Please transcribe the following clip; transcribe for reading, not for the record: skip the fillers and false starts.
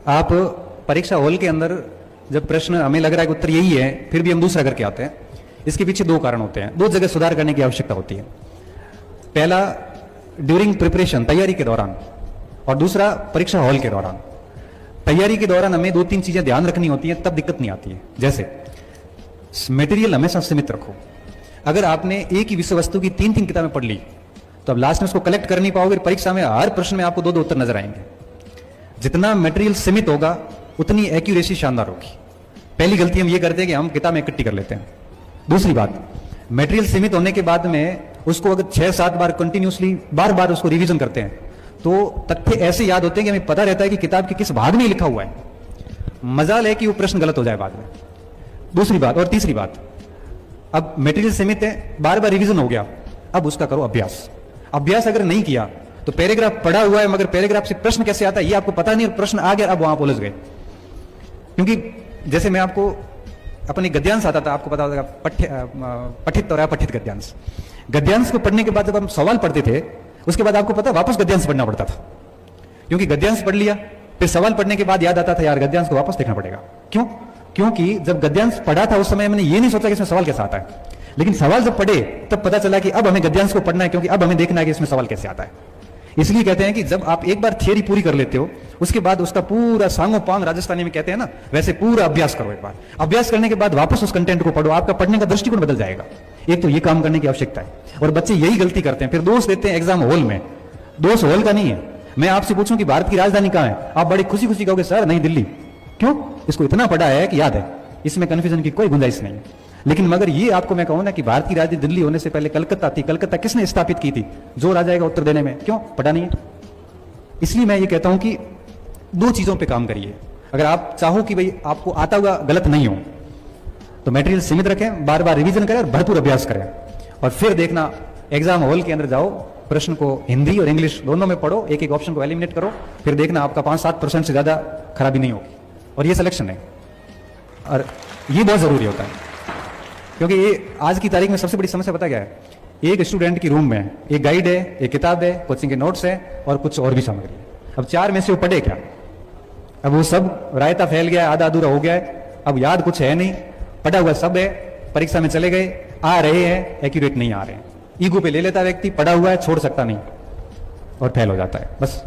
आप परीक्षा हॉल के अंदर जब प्रश्न हमें लग रहा है कि उत्तर यही है, फिर भी हम दूसरा करके आते हैं। इसके पीछे दो कारण होते हैं, दो जगह सुधार करने की आवश्यकता होती है। पहला ड्यूरिंग प्रिपरेशन, तैयारी के दौरान, और दूसरा परीक्षा हॉल के दौरान। तैयारी के दौरान हमें दो तीन चीजें ध्यान रखनी होती हैं, तब दिक्कत नहीं आती है। जैसे मटेरियल हमेशा सीमित रखो। अगर आपने एक ही विषय वस्तु की तीन तीन किताबें पढ़ ली तो अब लास्ट में उसको कलेक्ट कर नहीं पाओगे। परीक्षा में हर प्रश्न में आपको दो दो उत्तर नजर आएंगे। जितना मटेरियल सीमित होगा उतनी एक्यूरेसी शानदार होगी। पहली गलती हम ये करते हैं कि हम किताबें इकट्ठी कर लेते हैं। दूसरी बात, मटेरियल सीमित होने के बाद में उसको अगर 6-7 बार कंटिन्यूसली बार बार उसको रिवीजन करते हैं तो तथ्य ऐसे याद होते हैं कि हमें पता रहता है कि किताब के किस भाग में लिखा हुआ है। मजाल है कि वो प्रश्न गलत हो जाए बाद में। दूसरी बात। और तीसरी बात, अब मटेरियल सीमित है, बार बार रिवीजन हो गया, अब उसका करो अभ्यास। अभ्यास अगर नहीं किया तो पैराग्राफ पढ़ा हुआ है मगर पैराग्राफ से प्रश्न कैसे आता है ये आपको पता नहीं, और प्रश्न आ गया अब वहां उलझ गए। क्योंकि जैसे मैं आपको अपने गद्यांश आता था, आपको पता होगा पठित और अपठित गद्यांश। गद्यांश को पढ़ने के बाद जब हम सवाल पढ़ते थे उसके बाद आपको पता वापस गद्यांश पढ़ना पड़ता था, क्योंकि गद्यांश पढ़ लिया फिर सवाल पढ़ने के बाद याद आता था यार गद्यांश को वापस देखना पड़ेगा। क्यों? क्योंकि जब गद्यांश पढ़ा था उस समय मैंने ये नहीं सोचा कि इसमें सवाल कैसा आता है, लेकिन सवाल जब पढ़े तब पता चला कि अब हमें गद्यांश को पढ़ना है, क्योंकि अब हमें देखना है कि इसमें सवाल कैसे आता है। इसलिए कहते हैं कि जब आप एक बार थियरी पूरी कर लेते हो उसके बाद उसका पूरा सांगो पांग राजस्थानी में कहते हैं ना, वैसे पूरा अभ्यास करो। एक बार अभ्यास करने के बाद वापस उस कंटेंट को पढ़ो, आपका पढ़ने का दृष्टिकोण बदल जाएगा। एक तो ये काम करने की आवश्यकता है। और बच्चे यही गलती करते हैं, फिर दोष देते हैं एग्जाम हॉल में। दोष हॉल का नहीं है। मैं आपसे पूछूं कि भारत की राजधानी कहां है, आप बड़ी खुशी खुशी कहोगे सर नहीं दिल्ली। क्यों? इसको इतना पढ़ा है कि याद है, इसमें कंफ्यूजन की कोई गुंजाइश नहीं है। लेकिन मगर ये आपको मैं कहूं ना कि भारत की राजधानी दिल्ली होने से पहले कलकत्ता थी। कलकत्ता किसने स्थापित की थी? जोर आ जाएगा उत्तर देने में। क्यों? पढ़ा नहीं है। इसलिए मैं ये कहता हूं कि दो चीजों पे काम करिए। अगर आप चाहो कि भाई आपको आता हुआ गलत नहीं हो तो मटेरियल सीमित रखें, बार बार रिवीजन करें और भरपूर अभ्यास करें, और फिर देखना एग्जाम हॉल के अंदर जाओ, प्रश्न को हिंदी और इंग्लिश दोनों में पढ़ो, एक एक ऑप्शन को एलिमिनेट करो, फिर देखना आपका 5-7% से ज्यादा खराबी नहीं होगी। और ये सिलेक्शन है, और ये बहुत जरूरी होता है। क्योंकि ये आज की तारीख में सबसे बड़ी समस्या पता क्या है? एक स्टूडेंट की रूम में एक गाइड है, एक किताब है, कोचिंग के नोट्स है और कुछ और भी सामग्री है। अब चार में से वो पढ़े क्या? अब वो सब रायता फैल गया है, आधा अधूरा हो गया है, अब याद कुछ है नहीं, पढ़ा हुआ सब है, परीक्षा में चले गए, आ रहे हैं, एक्यूरेट नहीं आ रहे हैं। ईगो पे ले लेता व्यक्ति, पढ़ा हुआ है छोड़ सकता नहीं और फेल हो जाता है। बस